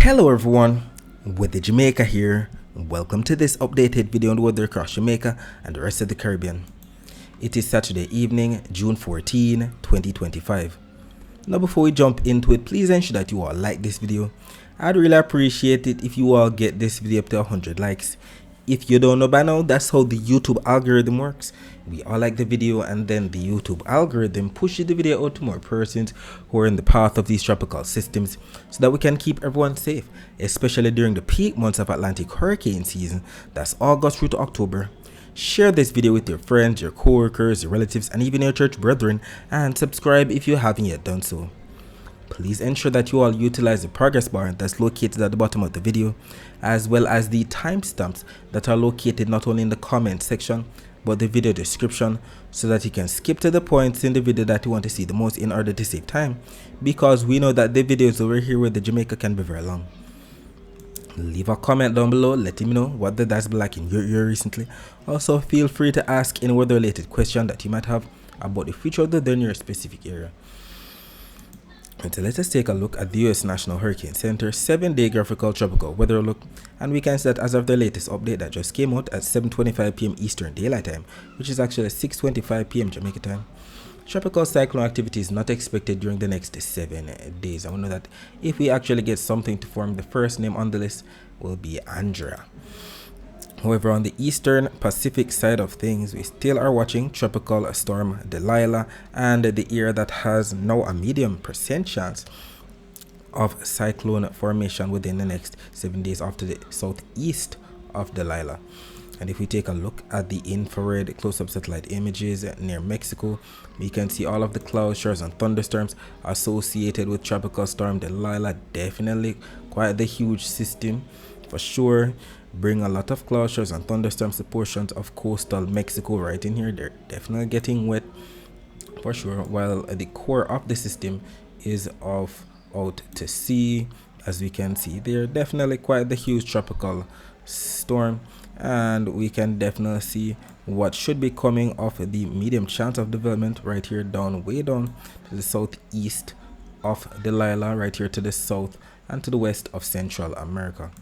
Hello everyone, Weather Jamaica here. Welcome to this updated video on the weather across Jamaica and the rest of the Caribbean. It is Saturday evening, June 14, 2025. Now before we jump into it, please ensure that you all like this video. I'd really appreciate it if you all get this video up to 100 likes. If you don't know by now, that's how the YouTube algorithm works. We all like the video and then the YouTube algorithm pushes the video out to more persons who are in the path of these tropical systems so that we can keep everyone safe, especially during the peak months of Atlantic hurricane season, that's August through to October. Share this video with your friends, your co-workers, your relatives, and even your church brethren, and subscribe if you haven't yet done so. Please ensure that you all utilize the progress bar that's located at the bottom of the video, as well as the timestamps that are located not only in the comment section but the video description, so that you can skip to the points in the video that you want to see the most in order to save time, because we know that the videos over here with the Jamaica can be very long. Leave a comment down below letting me know what that's been like in your ear recently. Also feel free to ask any weather related question that you might have about the future of the weather in your specific area. And so let us take a look at the US National Hurricane Center 7-day graphical tropical weather look, and we can see that as of the latest update that just came out at 7:25 p.m. Eastern Daylight Time, which is actually 6:25 p.m. Jamaica time, tropical cyclone activity is not expected during the next 7 days. I know that if we actually get something to form, the first name on the list will be Andrea. However, on the eastern Pacific side of things, we still are watching Tropical Storm Delilah and the area that has now a medium % chance of cyclone formation within the next 7 days after the southeast of Delilah. And if we take a look at the infrared close-up satellite images near Mexico, we can see all of the cloud showers and thunderstorms associated with Tropical Storm Delilah. Definitely quite the huge system for sure. Bring a lot of cloud showers and thunderstorms to portions of coastal Mexico right in here. They're definitely getting wet for sure, while the core of the system is out to sea. As we can see, they're definitely quite the huge tropical storm, and we can definitely see what should be coming off the medium chance of development right here way down to the southeast of Delilah, right here to the south and to the west of Central America.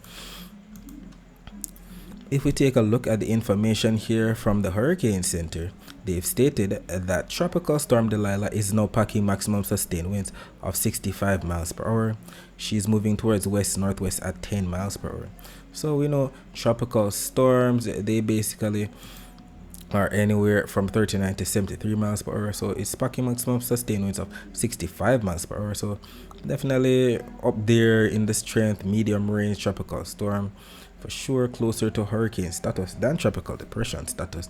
If we take a look at the information here from the Hurricane Center, they've stated that Tropical Storm Delilah is now packing maximum sustained winds of 65 miles per hour. She's moving towards west-northwest at 10 miles per hour. So we know tropical storms, they basically are anywhere from 39 to 73 miles per hour. So it's packing maximum sustained winds of 65 miles per hour. So definitely up there in the strength, medium range tropical storm. For sure closer to hurricane status than tropical depression status.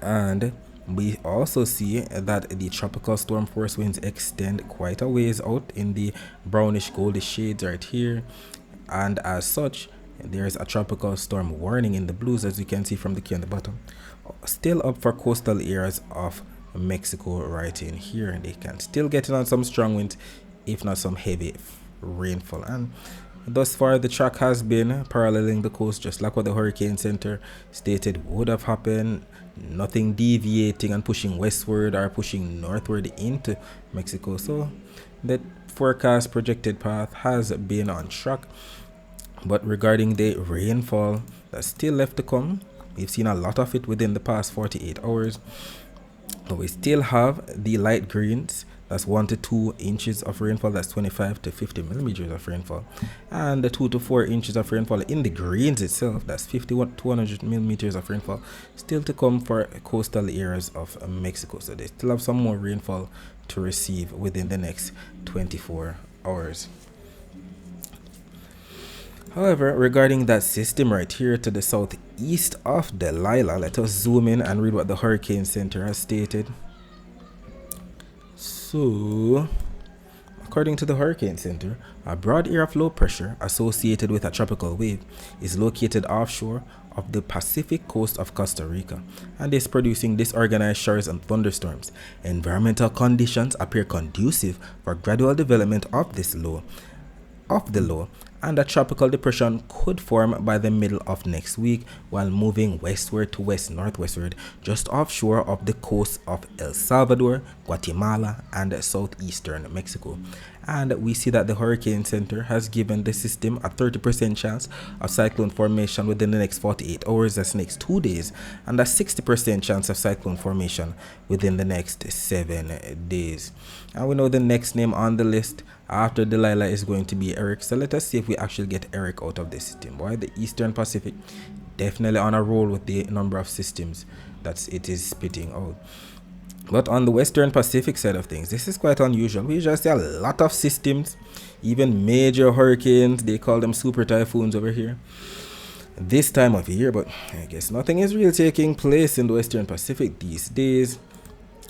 And we also see that the tropical storm force winds extend quite a ways out in the brownish goldish shades right here, and as such there's a tropical storm warning in the blues, as you can see from the key on the bottom, still up for coastal areas of Mexico right in here, and they can still get in on some strong winds if not some heavy rainfall. And thus far, the track has been paralleling the coast, just like what the Hurricane Center stated would have happened. Nothing deviating and pushing westward or pushing northward into Mexico. So the forecast projected path has been on track. But regarding the rainfall that's still left to come, we've seen a lot of it within the past 48 hours. But we still have the light greens. That's 1 to 2 inches of rainfall. That's 25 to 50 millimeters of rainfall. And the 2 to 4 inches of rainfall in the greens itself, that's 51 to 100 millimeters of rainfall, still to come for coastal areas of Mexico. So they still have some more rainfall to receive within the next 24 hours. However, regarding that system right here to the southeast of Delilah, let us zoom in and read what the Hurricane Center has stated. So, according to the Hurricane Center, a broad area of low pressure associated with a tropical wave is located offshore of the Pacific coast of Costa Rica and is producing disorganized showers and thunderstorms. Environmental conditions appear conducive for gradual development of the low, and a tropical depression could form by the middle of next week while moving westward to west-northwestward just offshore of the coast of El Salvador, Guatemala, and southeastern Mexico. And we see that the Hurricane Center has given the system a 30% chance of cyclone formation within the next 48 hours, that's next 2 days, and a 60% chance of cyclone formation within the next 7 days. And we know the next name on the list after Delilah is going to be Eric, so let us see if we actually get Eric out of the system. Why the Eastern Pacific definitely on a roll with the number of systems that it is spitting out. But on the Western Pacific side of things, this is quite unusual. We usually see a lot of systems, even major hurricanes. They call them super typhoons over here this time of year, but I guess nothing is really taking place in the Western Pacific these days.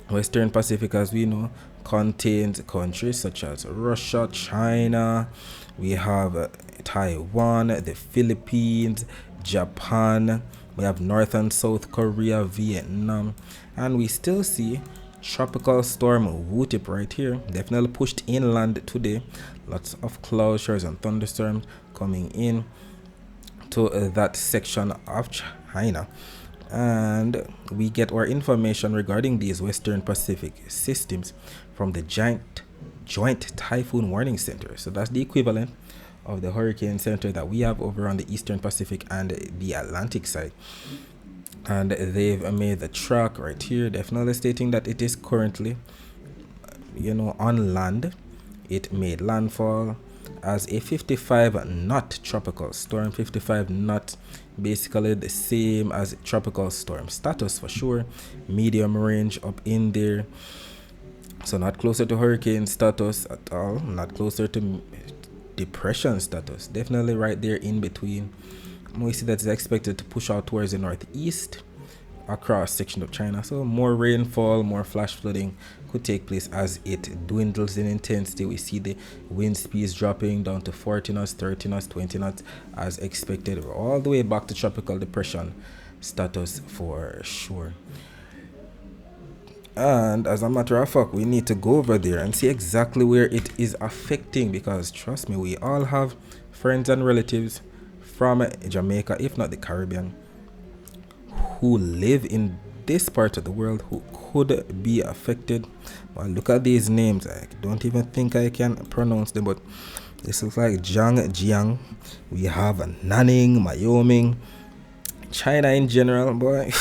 Western Pacific, as we know, contains countries such as Russia, China, we have Taiwan, the Philippines, Japan, we have North and South Korea, Vietnam, and we still see tropical storm Wutip right here, definitely pushed inland today. Lots of cloud showers and thunderstorms coming in to that section of China. And we get our information regarding these Western Pacific systems from the Joint Typhoon Warning Center. So that's the equivalent of the Hurricane Center that we have over on the Eastern Pacific and the Atlantic side. And they've made the track right here, definitely stating that it is currently, on land. It made landfall as a 55 knot tropical storm. 55 knot, basically the same as tropical storm status for sure. Medium range up in there, so not closer to hurricane status at all, not closer to depression status, definitely right there in between. We see that it's expected to push out towards the northeast across section of China, so more rainfall, more flash flooding could take place as it dwindles in intensity. We see the wind speeds dropping down to 40 knots, 30 knots, 20 knots as expected. We're all the way back to tropical depression status for sure. And as a matter of fact, we need to go over there and see exactly where it is affecting, because trust me, we all have friends and relatives from Jamaica, if not the Caribbean, who live in this part of the world who could be affected. Well, look at these names. I don't even think I can pronounce them, but this looks like Jiang. We have Nanning, Wyoming, China in general. Boy,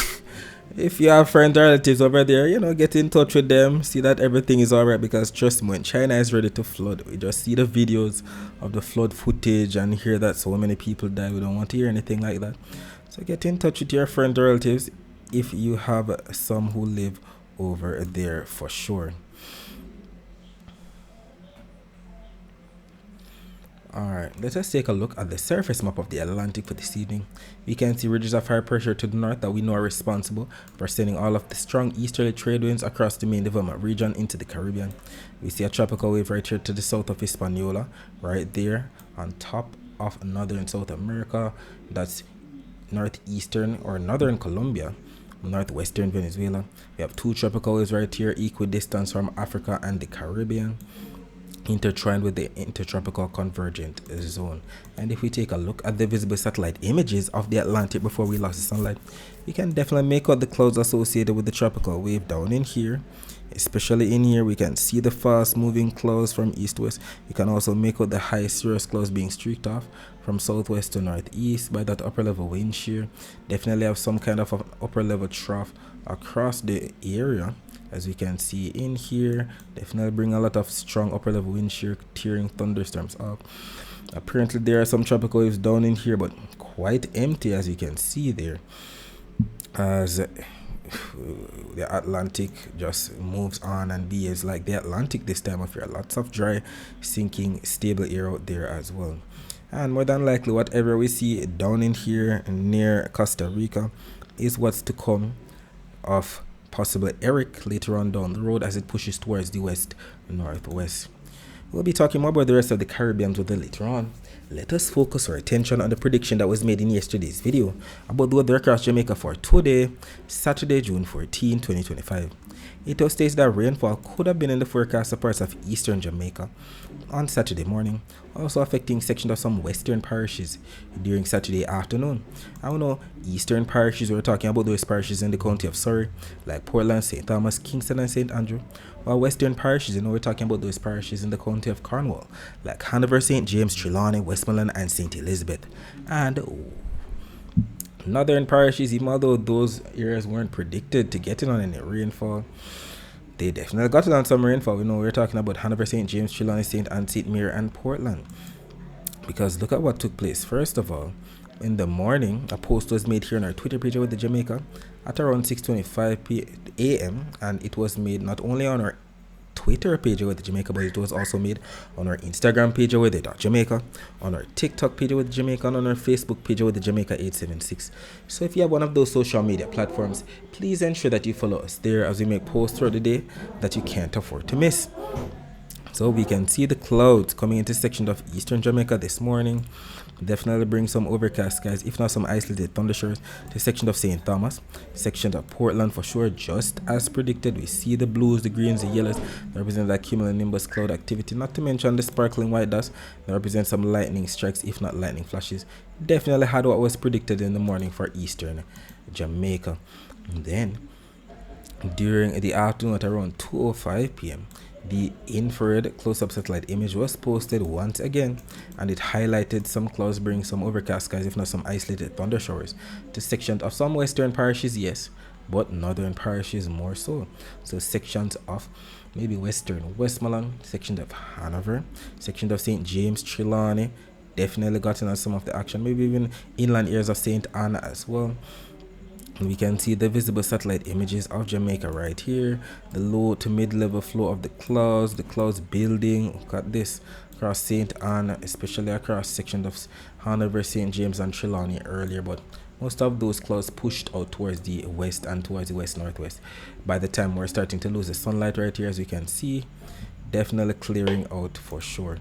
if you have friends or relatives over there, get in touch with them, see that everything is alright, because trust me, when China is ready to flood, we just see the videos of the flood footage and hear that so many people die. We don't want to hear anything like that. So get in touch with your friends or relatives if you have some who live over there for sure. Alright, let us take a look at the surface map of the Atlantic for this evening. We can see ridges of high pressure to the north that we know are responsible for sending all of the strong easterly trade winds across the main development region into the Caribbean. We see a tropical wave right here to the south of Hispaniola, right there on top of northern South America. That's northeastern or northern Colombia, northwestern Venezuela. We have two tropical waves right here, equidistant from Africa and the Caribbean, intertwined with the intertropical convergent zone. And if we take a look at the visible satellite images of the Atlantic before we lost the sunlight, we can definitely make out the clouds associated with the tropical wave down in here. Especially in here, we can see the fast moving clouds from east west. We can also make out the high cirrus clouds being streaked off from southwest to northeast by that upper level wind shear. Definitely have some kind of an upper level trough across the area, as we can see in here. Definitely bring a lot of strong upper level wind shear, tearing thunderstorms up. Apparently there are some tropical waves down in here, but quite empty, as you can see there, as the Atlantic just moves on and behaves like the Atlantic this time of year. Lots of dry, sinking, stable air out there as well. And more than likely, whatever we see down in here near Costa Rica is what's to come of possible Eric later on down the road as it pushes towards the west northwest. We'll be talking more about the rest of the Caribbean weather later on. Let us focus our attention on the prediction that was made in yesterday's video about the weather across Jamaica for today, Saturday, June 14, 2025. It was stated that rainfall could have been in the forecast of parts of eastern Jamaica on Saturday morning, also affecting sections of some western parishes during Saturday afternoon. I don't know, eastern parishes, we're talking about those parishes in the county of Surrey, like Portland, St. Thomas, Kingston, and St. Andrew. While western parishes, we're talking about those parishes in the county of Cornwall, like Hanover, St. James, Trelawney, Westmoreland, and St. Elizabeth. And northern parishes, even although those areas weren't predicted to get in on any rainfall, they definitely got it on some rainfall. We're talking about Hanover, St. James, Trelawney, St. Anne, St. Mary, and Portland. Because look at what took place. First of all, in the morning, a post was made here on our Twitter page with the Jamaica at around 6:25 a.m. and it was made not only on our Twitter page with the Jamaica, but it was also made on our Instagram page with the Jamaica, on our TikTok page with the Jamaica, and on our Facebook page with the Jamaica 876. So if you have one of those social media platforms, please ensure that you follow us there as we make posts throughout the day that you can't afford to miss. So we can see the clouds coming into sections of eastern Jamaica this morning. Definitely bring some overcast skies, if not some isolated thundershowers, to section of St. Thomas, section of Portland for sure, just as predicted. We see the blues, the greens, the yellows that represent that cumulonimbus cloud activity, not to mention the sparkling white dust that represents some lightning strikes, if not lightning flashes. Definitely had what was predicted in the morning for eastern Jamaica. And then during the afternoon at around 2:05 p.m., the infrared close-up satellite image was posted once again, and it highlighted some clouds bringing some overcast skies, if not some isolated thunder showers, to sections of some western parishes, yes, but northern parishes more so. So sections of maybe western Westmoreland, sections of Hanover, sections of St. James, Trelawney, definitely gotten on some of the action, maybe even inland areas of St. Anne as well. We can see the visible satellite images of Jamaica right here, the low to mid-level flow of the clouds building. Look at this across St. Anne, especially across sections of Hanover, St. James, and Trelawney earlier, but most of those clouds pushed out towards the west and towards the west-northwest. By the time we're starting to lose the sunlight right here, as we can see, definitely clearing out for sure.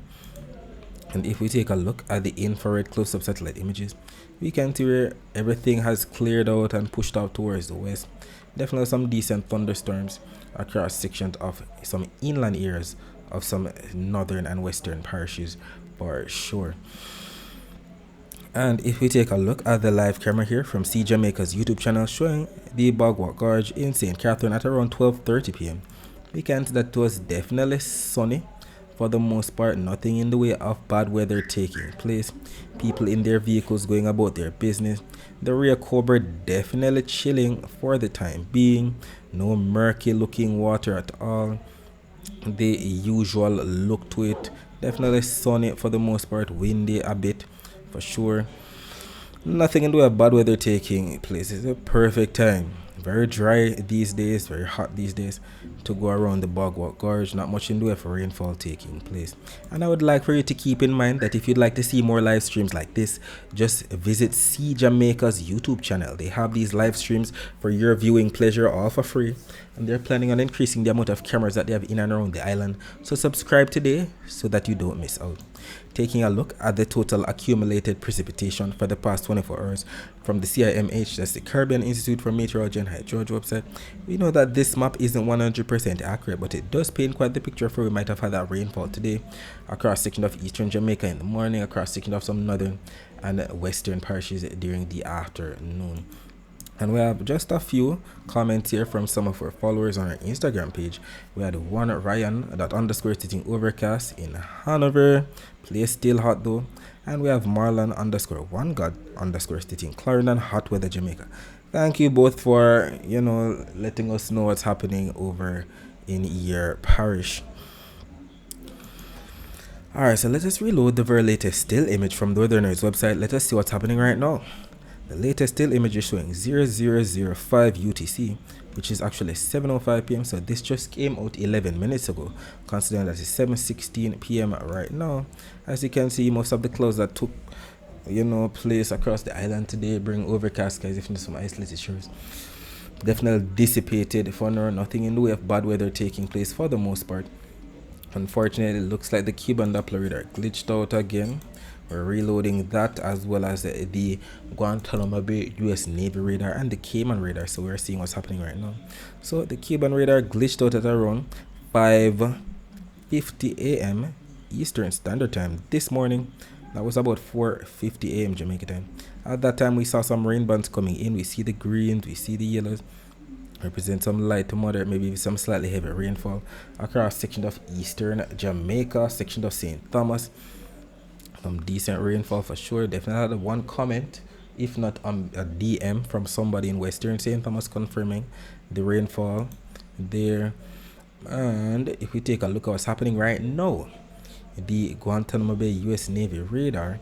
And if we take a look at the infrared close-up satellite images, we can see where everything has cleared out and pushed out towards the west. Definitely some decent thunderstorms across sections of some inland areas of some northern and western parishes for sure. And if we take a look at the live camera here from See Jamaica's YouTube channel showing the Bogwalk Gorge in St. Catherine at around 12:30 p.m., we can see that it was definitely sunny. For the most part, nothing in the way of bad weather taking place. People in their vehicles going about their business. The rear cobra definitely chilling for the time being. No murky looking water at all. The usual look to it. Definitely sunny for the most part. Windy a bit for sure. Nothing in the way of bad weather taking place. It's a perfect time. Very dry these days, very hot these days to go around the Bogwalk Gorge. Not much in the way for rainfall taking place. And I would like for you to keep in mind that if you'd like to see more live streams like this, just visit See Jamaica's YouTube channel. They have these live streams for your viewing pleasure, all for free. And they're planning on increasing the amount of cameras that they have in and around the island. So subscribe today so that you don't miss out. Taking a look at the total accumulated precipitation for the past 24 hours from the CIMH, that's the Caribbean Institute for Meteorology and Hydrology website, we know that this map isn't 100% accurate, but it does paint quite the picture for we might have had that rainfall today across sections of eastern Jamaica in the morning, across sections of some northern and western parishes during the afternoon. And we have just a few comments here from some of our followers on our Instagram page. We had one Ryan _ sitting overcast in Hanover, place still hot though. And we have Marlon _one God _ sitting Clarendon, hot weather Jamaica. Thank you both for letting us know what's happening over in your parish. Alright, so let us reload the very latest still image from the Weathernerds website. Let us see what's happening right now. The latest still image is showing 0005 UTC, which is actually 7:05 p.m. So this just came out 11 minutes ago, considering that it's 7:16 p.m. right now. As you can see, most of the clouds that took place across the island today bring overcast skies, if not some isolated shores. Definitely dissipated for now. Nothing in the way of bad weather taking place for the most part. Unfortunately, it looks like the Cuban Doppler radar glitched out again. We're reloading that as well as the Guantanamo Bay US Navy radar and the Cayman radar. So we're seeing what's happening right now. So the Cayman radar glitched out at around 5:50 a.m. Eastern Standard Time this morning. That was about 4:50 a.m. Jamaica time. At that time, we saw some rain bands coming in. We see the greens, we see the yellows. Represent some light to moderate, maybe some slightly heavy rainfall across section of eastern Jamaica, section of St. Thomas. Some decent rainfall for sure. Definitely had one comment, if not a DM from somebody in western St. Thomas confirming the rainfall there. And if we take a look at what's happening right now, the Guantanamo Bay US Navy radar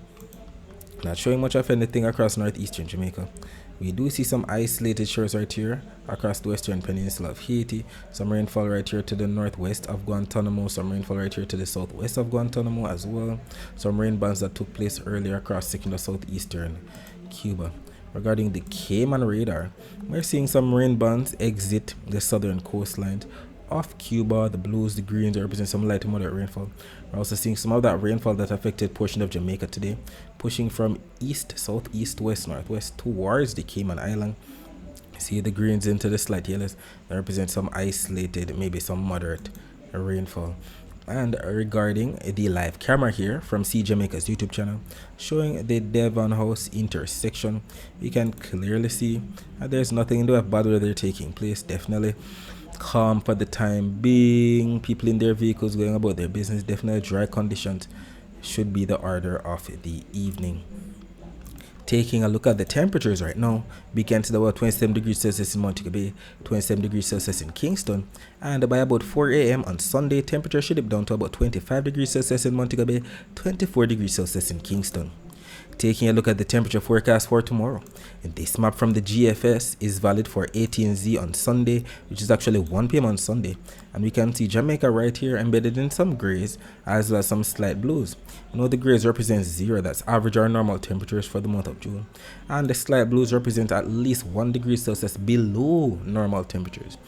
not showing much of anything across northeastern Jamaica. We do see some isolated shores right here across the western peninsula of Haiti, some rainfall right here to the northwest of Guantanamo, some rainfall right here to the southwest of Guantanamo as well, some rain bands that took place earlier across section of southeastern Cuba. Regarding the Cayman radar, we're seeing some rain bands exit the southern coastlines of Cuba. The blues, the greens represent some light to moderate rainfall. We're also seeing some of that rainfall that affected portion of Jamaica today, pushing from east, southeast, west, northwest towards the Cayman Island. See the greens into the slight yellows that represent some isolated, maybe some moderate rainfall. And regarding the live camera here from See Jamaica's YouTube channel, showing the Devon House intersection, you can clearly see there's nothing in the way of bad weather taking place. Definitely calm for the time being. People in their vehicles going about their business. Definitely dry conditions should be the order of the evening. Taking a look at the temperatures right now, we can see about 27 degrees Celsius in Montego Bay, 27 degrees Celsius in Kingston, and by about 4 a.m. on Sunday, temperature should dip down to about 25 degrees Celsius in Montego Bay, 24 degrees Celsius in Kingston. Taking a look at the temperature forecast for tomorrow, this map from the GFS is valid for ATNZ on Sunday, which is actually 1 p.m. on Sunday, and we can see Jamaica right here embedded in some grays as well as some slight blues. You know, the grays represent 0, that's average or normal temperatures for the month of June, and the slight blues represent at least 1 degree Celsius below normal temperatures.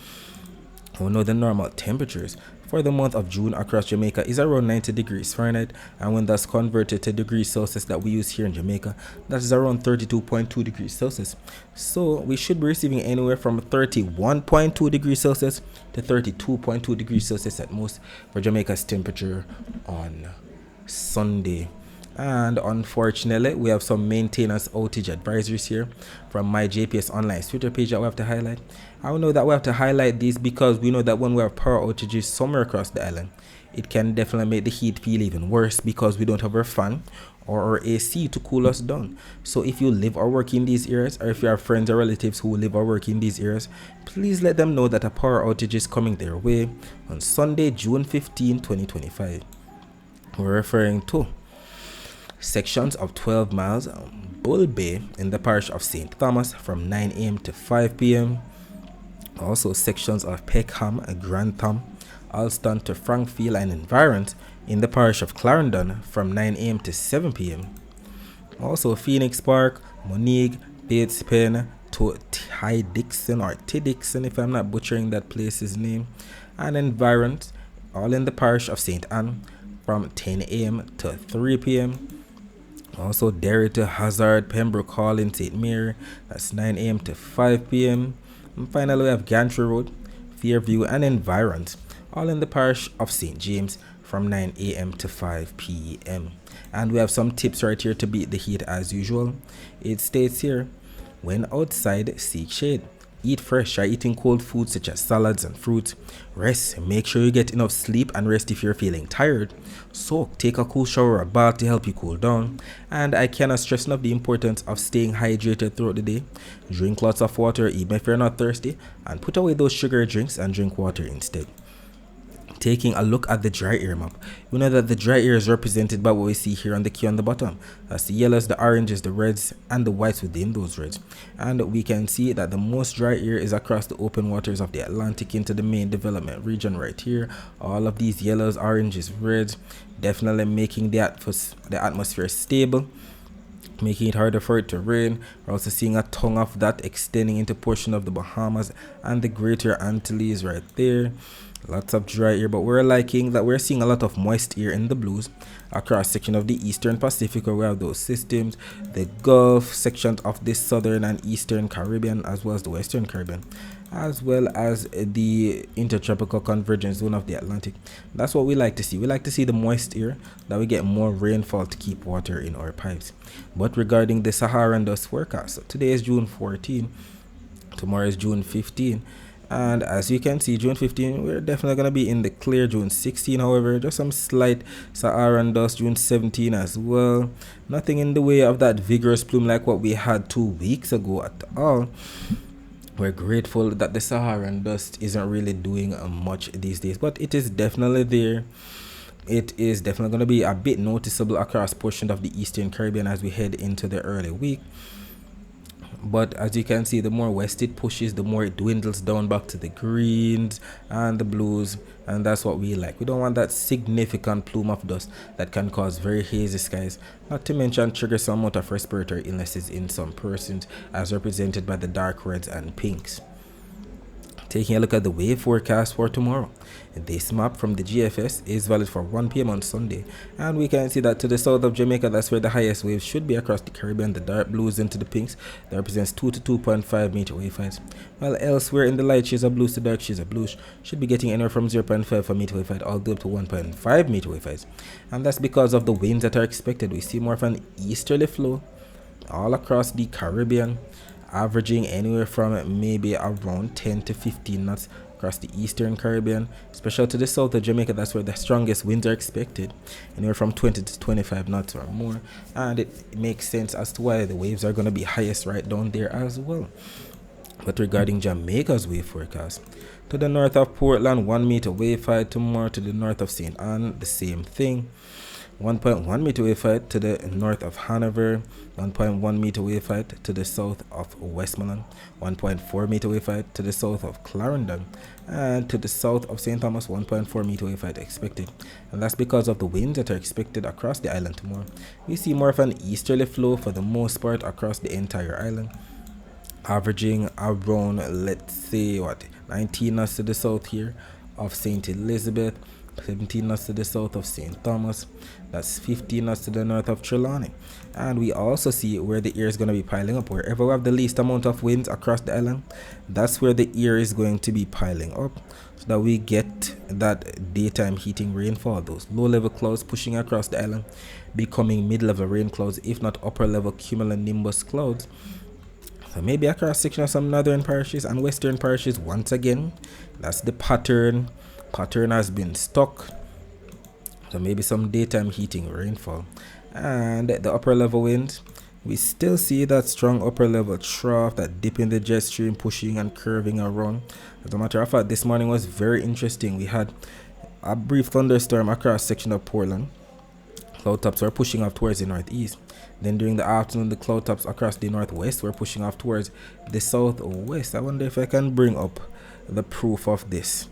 We know the normal temperatures for the month of June across Jamaica is around 90 degrees Fahrenheit, and when that's converted to degrees Celsius that we use here in Jamaica, that is around 32.2 degrees Celsius. So we should be receiving anywhere from 31.2 degrees Celsius to 32.2 degrees Celsius at most for Jamaica's temperature on Sunday. And unfortunately, we have some maintenance outage advisories here from my JPS Online Twitter page that we have to highlight. I know that we have to highlight these because we know that when we have power outages somewhere across the island, it can definitely make the heat feel even worse because we don't have our fan or our AC to cool us down. So if you live or work in these areas, or if you have friends or relatives who live or work in these areas, please let them know that a power outage is coming their way on Sunday, June 15, 2025. We're referring to sections of 12 miles Bull Bay in the parish of St. Thomas from 9 a.m. to 5 p.m. Also sections of Peckham, Grantham, Alston to Frankfield and environs in the parish of Clarendon from 9 a.m. to 7 p.m. Also Phoenix Park, Monique, Bates Pen to Ty Dixon or T Dixon if I'm not butchering that place's name, and environs all in the parish of St. Anne from 10 a.m. to 3 p.m. Also Derry to Hazard, Pembroke Hall in St. Mary, that's 9 a.m. to 5 p.m. And finally we have Gantry Road, Fairview and environs, all in the parish of St. James from 9 a.m. to 5 p.m. And we have some tips right here to beat the heat as usual. It states here, when outside, seek shade. Eat fresh or eating cold foods such as salads and fruits. Rest. Make sure you get enough sleep and rest if you're feeling tired. Soak. Take a cool shower or bath to help you cool down. And I cannot stress enough the importance of staying hydrated throughout the day. Drink lots of water even if you're not thirsty. And put away those sugary drinks and drink water instead. Taking a look at the dry air map, we know that the dry air is represented by what we see here on the key on the bottom. That's the yellows, the oranges, the reds, and the whites within those reds. And we can see that the most dry air is across the open waters of the Atlantic into the main development region right here. All of these yellows, oranges, reds, definitely making the atmosphere stable, making it harder for it to rain. We're also seeing a tongue of that extending into portion of the Bahamas and the Greater Antilles right there. Lots of dry air, but we're liking that we're seeing a lot of moist air in the blues across section of the eastern Pacific, where we have those systems, the Gulf sections of the southern and eastern Caribbean, as well as the western Caribbean, as well as the intertropical convergence zone of the Atlantic. That's what we like to see. We like to see the moist air, that we get more rainfall to keep water in our pipes. But regarding the Saharan dust forecast, so today is June 14, tomorrow is June 15. And as you can see, June 15, we're definitely going to be in the clear. June 16, however, just some slight Saharan dust. June 17 as well. Nothing in the way of that vigorous plume like what we had 2 weeks ago at all. We're grateful that the Saharan dust isn't really doing much these days, but it is definitely there. It is definitely going to be a bit noticeable across portions of the eastern Caribbean as we head into the early week. But as you can see, the more west it pushes, the more it dwindles down back to the greens and the blues, and that's what we like. We don't want that significant plume of dust that can cause very hazy skies, not to mention trigger some amount of respiratory illnesses in some persons, as represented by the dark reds and pinks. Taking a look at the wave forecast for tomorrow. This map from the GFS is valid for 1 p.m. on Sunday, and we can see that to the south of Jamaica, that's where the highest waves should be across the Caribbean. The dark blues into the pinks, that represents 2 to 2.5 meter wave heights, while elsewhere in the light shades of blues to dark shades of blues should be getting anywhere from 0.5 for meter wave height all the way up to 1.5 meter wave heights. And that's because of the winds that are expected. We see more of an easterly flow all across the Caribbean, averaging anywhere from maybe around 10 to 15 knots across the eastern Caribbean, especially to the south of Jamaica. That's where the strongest winds are expected, anywhere from 20 to 25 knots or more, and it makes sense as to why the waves are going to be highest right down there as well. But regarding Jamaica's wave forecast, to the north of Portland, 1 meter wave height. Tomorrow to the north of St. Anne, the same thing, 1.1 meter wave height to the north of Hanover, 1.1 meter wave height to the south of Westmoreland, 1.4 meter wave height to the south of Clarendon, and to the south of St. Thomas, 1.4 meter wave height expected. And that's because of the winds that are expected across the island tomorrow. We see more of an easterly flow for the most part across the entire island, averaging around, let's say, 19 knots to the south here of St. Elizabeth, 17 knots to the south of St. Thomas, that's 15 knots to the north of Trelawney. And we also see where the air is going to be piling up. Wherever we have the least amount of winds across the island, that's where the air is going to be piling up, so that we get that daytime heating rainfall, those low level clouds pushing across the island, becoming mid-level rain clouds, if not upper level cumulonimbus clouds. So maybe across section of some northern parishes and western parishes. Once again, that's the pattern has been stuck, so maybe some daytime heating rainfall. And the upper level winds, we still see that strong upper level trough, that dip in the jet stream pushing and curving around. As a matter of fact, this morning was very interesting. We had a brief thunderstorm across section of Portland. Cloud tops were pushing off towards the northeast. Then during the afternoon, the cloud tops across the northwest were pushing off towards the southwest. I wonder if I can bring up the proof of this,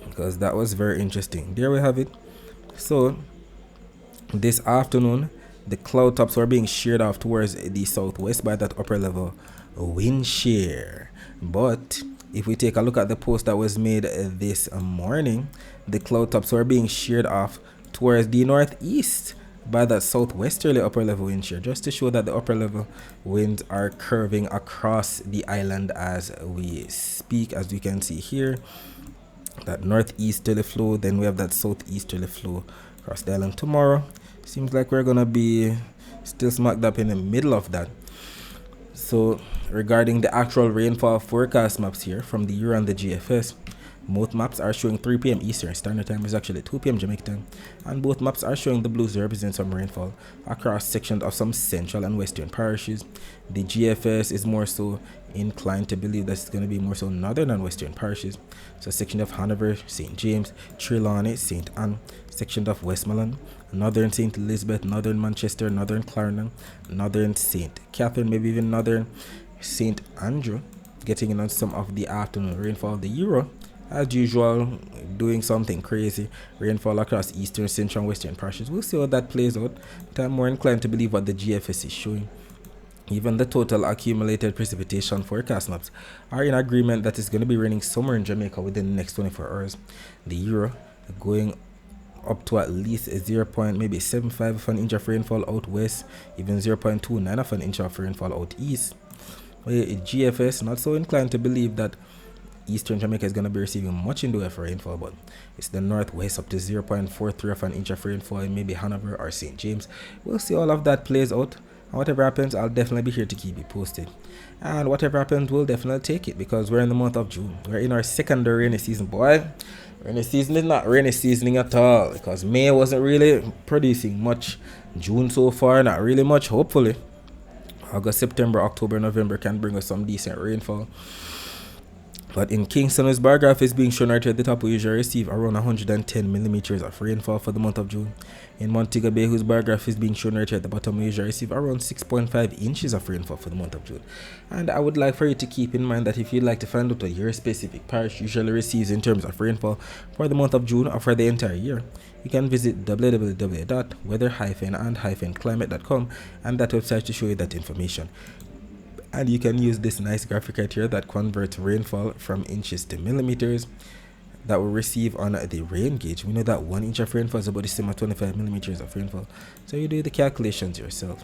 because that was very interesting. There we have it. So this afternoon, the cloud tops were being sheared off towards the southwest by that upper level wind shear. But if we take a look at the post that was made this morning, the cloud tops were being sheared off towards the northeast by that southwesterly upper level wind shear, just to show that the upper level winds are curving across the island as we speak. As you can see here, that northeasterly flow, then we have that southeasterly flow across the island. Tomorrow seems like we're gonna be still smacked up in the middle of that. So regarding the actual rainfall forecast maps here from the Euro and the GFS, both maps are showing 3 p.m. Eastern Standard Time. Is actually 2 p.m. Jamaica time, and both maps are showing the blues represent some rainfall across sections of some central and western parishes. The GFS is more so inclined to believe that it's going to be more so northern and western parishes. So section of Hanover, St. James, Trelawney, St. Anne, section of Westmoreland, northern St. Elizabeth, northern Manchester, northern Clarendon, northern St. Catherine, maybe even northern St. Andrew, getting in on some of the afternoon rainfall. The Euro, as usual, doing something crazy, rainfall across eastern, central, and western parishes. We'll see how that plays out, but I'm more inclined to believe what the GFS is showing. Even the total accumulated precipitation forecast maps are in agreement that it's going to be raining somewhere in Jamaica within the next 24 hours. The Euro going up to at least a 0.75 of an inch of rainfall out west, even 0.29 of an inch of rainfall out east. GFS not so inclined to believe that Eastern Jamaica is going to be receiving much in the way of rainfall, but it's the northwest up to 0.43 of an inch of rainfall in maybe Hanover or St. James. We'll see all of that plays out, and whatever happens, I'll definitely be here to keep you posted. And whatever happens, we'll definitely take it, because we're in the month of June. We're in our secondary rainy season, boy. Rainy season is not rainy seasoning at all, because May wasn't really producing much. June so far, not really much, hopefully. August, September, October, November can bring us some decent rainfall. But in Kingston, whose bar graph is being shown right here at the top, we usually receive around 110 millimeters of rainfall for the month of June. In Montego Bay, whose bar graph is being shown right here at the bottom, we usually receive around 6.5 inches of rainfall for the month of June. And I would like for you to keep in mind that if you'd like to find out what your specific parish usually receives in terms of rainfall for the month of June or for the entire year, you can visit www.weather-and-climate.com, and that website to show you that information. And you can use this nice graphic right here that converts rainfall from inches to millimeters that we receive on the rain gauge. We know that 1 inch of rainfall is about the same as 25 millimeters of rainfall, so you do the calculations yourself.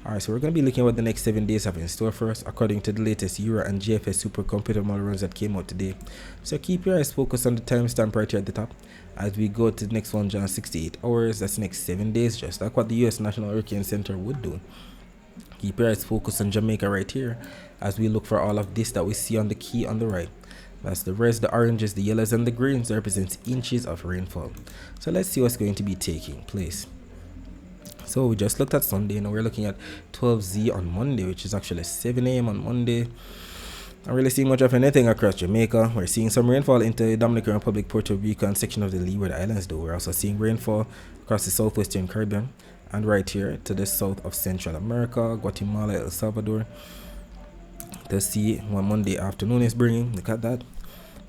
Alright, so we're going to be looking at what the next 7 days have in store for us according to the latest Euro and GFS Supercomputer model runs that came out today. So keep your eyes focused on the timestamp right here at the top as we go to the next 168 hours. That's the next 7 days, just like what the US National Hurricane Center would do. Keep your eyes focused on Jamaica right here as we look for all of this that we see on the key on the right. That's the reds, the oranges, the yellows, and the greens represents inches of rainfall. So let's see what's going to be taking place. So we just looked at Sunday, and we're looking at 12Z on Monday, which is actually 7 a.m. on Monday. Not really seeing much of anything across Jamaica. We're seeing some rainfall into the Dominican Republic, Puerto Rico, and section of the Leeward Islands, though. We're also seeing rainfall across the southwestern Caribbean and right here to the south of Central America, Guatemala, El Salvador. To see what Monday afternoon is bringing. Look at that.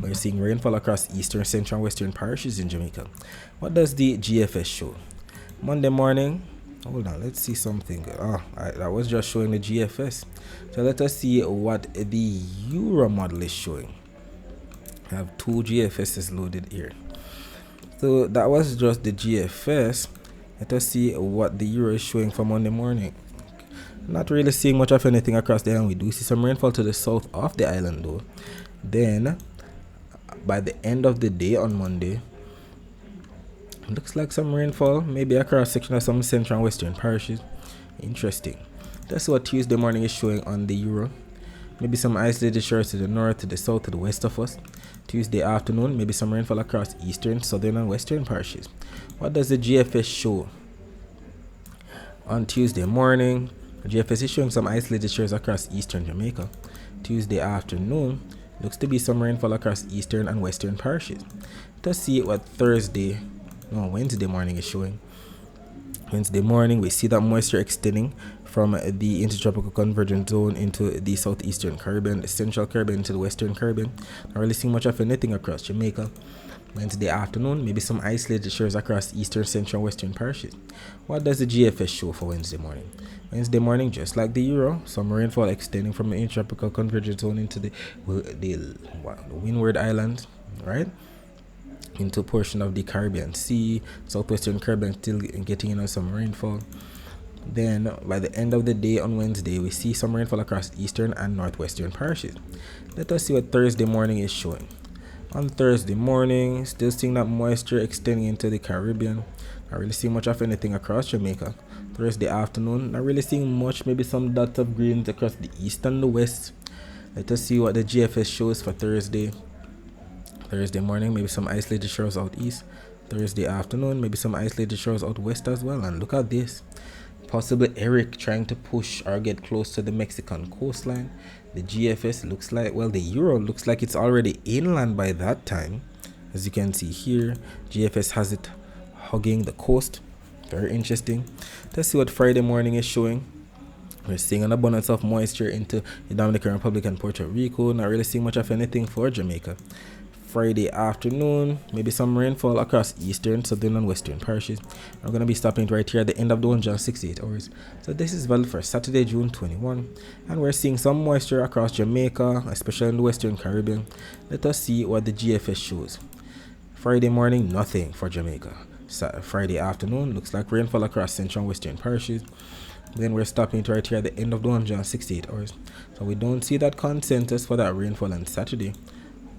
We're seeing rainfall across eastern, central, and western parishes in Jamaica. What does the GFS show? Monday morning. Hold on, let's see something. That was just showing the GFS. So let us see what the Euro model is showing. I have 2 GFSs loaded here. So that was just the GFS. Let us see what the Euro is showing for Monday morning. Not really seeing much of anything across the island. We do see some rainfall to the south of the island though. Then by the end of the day on Monday, looks like some rainfall maybe across section of some central and western parishes. Interesting. That's what Tuesday morning is showing on the Euro. Maybe some isolated showers to the north, to the south, to the west of us. Tuesday afternoon, maybe some rainfall across eastern, southern, and western parishes. What does the GFS show? On Tuesday morning, the GFS is showing some isolated showers across eastern Jamaica. Tuesday afternoon, looks to be some rainfall across eastern and western parishes. Let's see what Wednesday morning is showing. Wednesday morning, we see that moisture extending from the intertropical convergence zone into the southeastern Caribbean, the central Caribbean, into the western Caribbean. Not really seeing much of anything across Jamaica. Wednesday afternoon, maybe some isolated showers across eastern, central, and western parishes. What does the GFS show for Wednesday morning? Wednesday morning, just like the Euro, some rainfall extending from the intertropical convergence zone into the Windward Islands, right? Into a portion of the Caribbean Sea, southwestern Caribbean still getting some rainfall. Then by the end of the day on Wednesday, we see some rainfall across eastern and northwestern parishes. Let us see what Thursday morning is showing. On Thursday morning, still seeing that moisture extending into the Caribbean. Not really seeing much of anything across Jamaica. Thursday afternoon, not really seeing much, maybe some dots of greens across the east and the west. Let us see what the GFS shows for Thursday. Thursday morning, maybe some isolated showers out east. Thursday afternoon, maybe some isolated showers out west as well. And look at this. Possibly Eric trying to push or get close to the Mexican coastline. The GFS looks like, the Euro looks like it's already inland by that time. As you can see here, GFS has it hugging the coast. Very interesting. Let's see what Friday morning is showing. We're seeing an abundance of moisture into the Dominican Republic and Puerto Rico. Not really seeing much of anything for Jamaica. Friday afternoon, maybe some rainfall across eastern, southern, and western parishes. I'm going to be stopping right here at the end of the 168 hours. So this is valid for Saturday, June 21, and we're seeing some moisture across Jamaica, especially in the Western Caribbean. Let us see what the GFS shows. Friday morning, nothing for Jamaica. Friday afternoon, looks like rainfall across central and western parishes. Then we're stopping right here at the end of the 168 hours. So we don't see that consensus for that rainfall on Saturday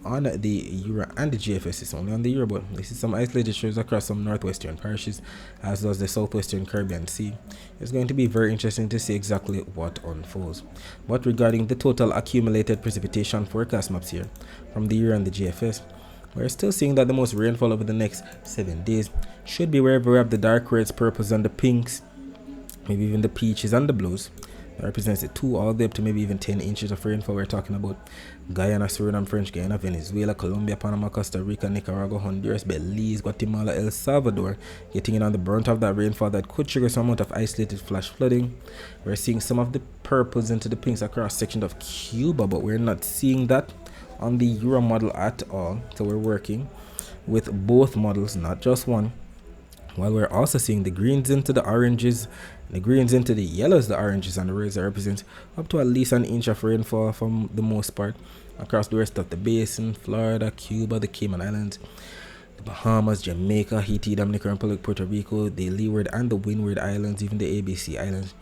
on the Euro and the GFS. It's only on the Euro, but this is some isolated shores across some northwestern parishes as well as the southwestern Caribbean Sea. It's going to be very interesting to see exactly what unfolds. But regarding the total accumulated precipitation forecast maps here from the Euro and the GFS, we're still seeing that the most rainfall over the next 7 days should be wherever we have the dark reds, purples, and the pinks, maybe even the peaches and the blues. That represents it 2 all the way up to maybe even 10 inches of rainfall. We're talking about Guyana, Suriname, French Guiana, Venezuela, Colombia, Panama, Costa Rica, Nicaragua, Honduras, Belize, Guatemala, El Salvador, getting in on the brunt of that rainfall that could trigger some amount of isolated flash flooding. We're seeing some of the purples into the pinks across sections of Cuba, but we're not seeing that on the Euro model at all. So we're working with both models, not just one, while we're also seeing the greens into the oranges, the greens into the yellows, the oranges, and the reds that represent up to at least an inch of rainfall for the most part across the rest of the basin: Florida, Cuba, the Cayman Islands, the Bahamas, Jamaica, Haiti, Dominican Republic, Puerto Rico, the Leeward and the Windward Islands, even the ABC Islands.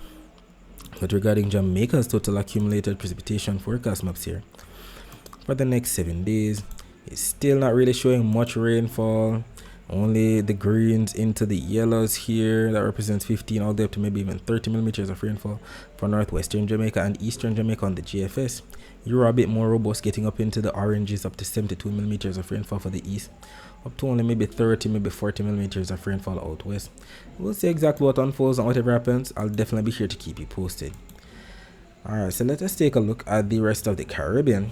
But regarding Jamaica's total accumulated precipitation forecast maps here for the next 7 days, it's still not really showing much rainfall. Only the greens into the yellows here, that represents 15 all the way up to maybe even 30 millimeters of rainfall for northwestern Jamaica and eastern Jamaica on the GFS. You're a bit more robust, getting up into the oranges, up to 72 millimeters of rainfall for the east, up to only maybe 30, maybe 40 millimeters of rainfall out west. We'll see exactly what unfolds, and whatever happens, I'll definitely be here to keep you posted. Alright, so let us take a look at the rest of the Caribbean.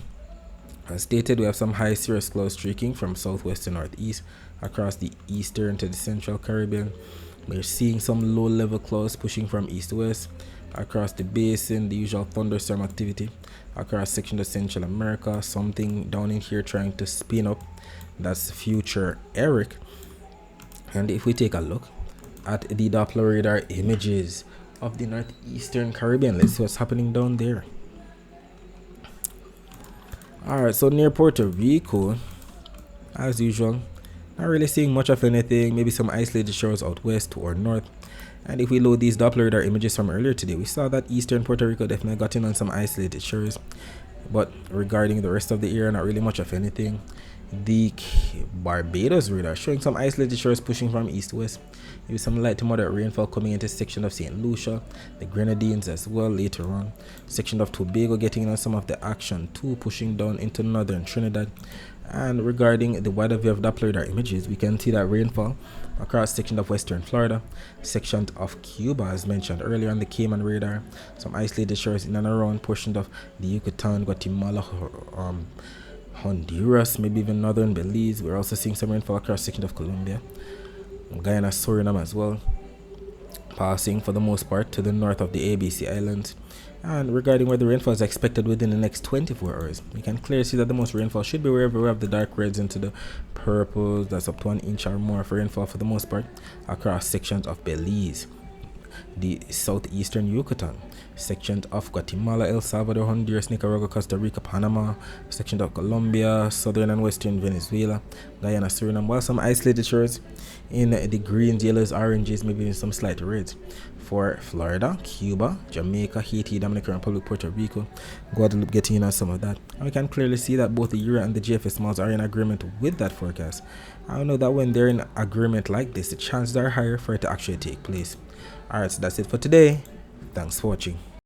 As stated, we have some high cirrus cloud streaking from southwest to northeast across the eastern to the central Caribbean. We're seeing some low level clouds pushing from east to west across the basin, the usual thunderstorm activity across sections of Central America. Something down in here trying to spin up, that's future Eric. And if we take a look at the Doppler radar images of the northeastern Caribbean, let's see what's happening down there. Alright, so near Puerto Rico, as usual, not really seeing much of anything, maybe some isolated shores out west or north. And if we load these Doppler radar images from earlier today, we saw that eastern Puerto Rico definitely got in on some isolated shores. But regarding the rest of the area, not really much of anything. The Barbados radar showing some isolated shores pushing from east to west. Maybe some light to moderate rainfall coming into section of St. Lucia, the Grenadines as well later on. Section of Tobago getting on some of the action too, pushing down into northern Trinidad. And regarding the wider view of Doppler radar images, we can see that rainfall across section of western Florida, section of Cuba as mentioned earlier on the Cayman radar, some isolated shores in and around portions of the Yucatan, Guatemala, Honduras, maybe even northern Belize. We're also seeing some rainfall across section of Colombia, Guyana, Suriname as well, passing for the most part to the north of the ABC Islands. And regarding where the rainfall is expected within the next 24 hours, we can clearly see that the most rainfall should be wherever we have the dark reds into the purples. That's up to 1 inch or more for rainfall for the most part across sections of Belize, the southeastern Yucatan, sections of Guatemala, El Salvador, Honduras, Nicaragua, Costa Rica, Panama, section of Colombia, southern and western Venezuela, Guyana, Suriname, while some isolated shores in the greens, yellows, oranges, maybe even some slight reds for Florida, Cuba, Jamaica, Haiti, Dominican Republic, Puerto Rico, Guadeloupe getting in on some of that. And we can clearly see that both the Euro and the GFS models are in agreement with that forecast. I know that when they're in agreement like this, the chances are higher for it to actually take place. Alright, so that's it for today. Thanks for watching.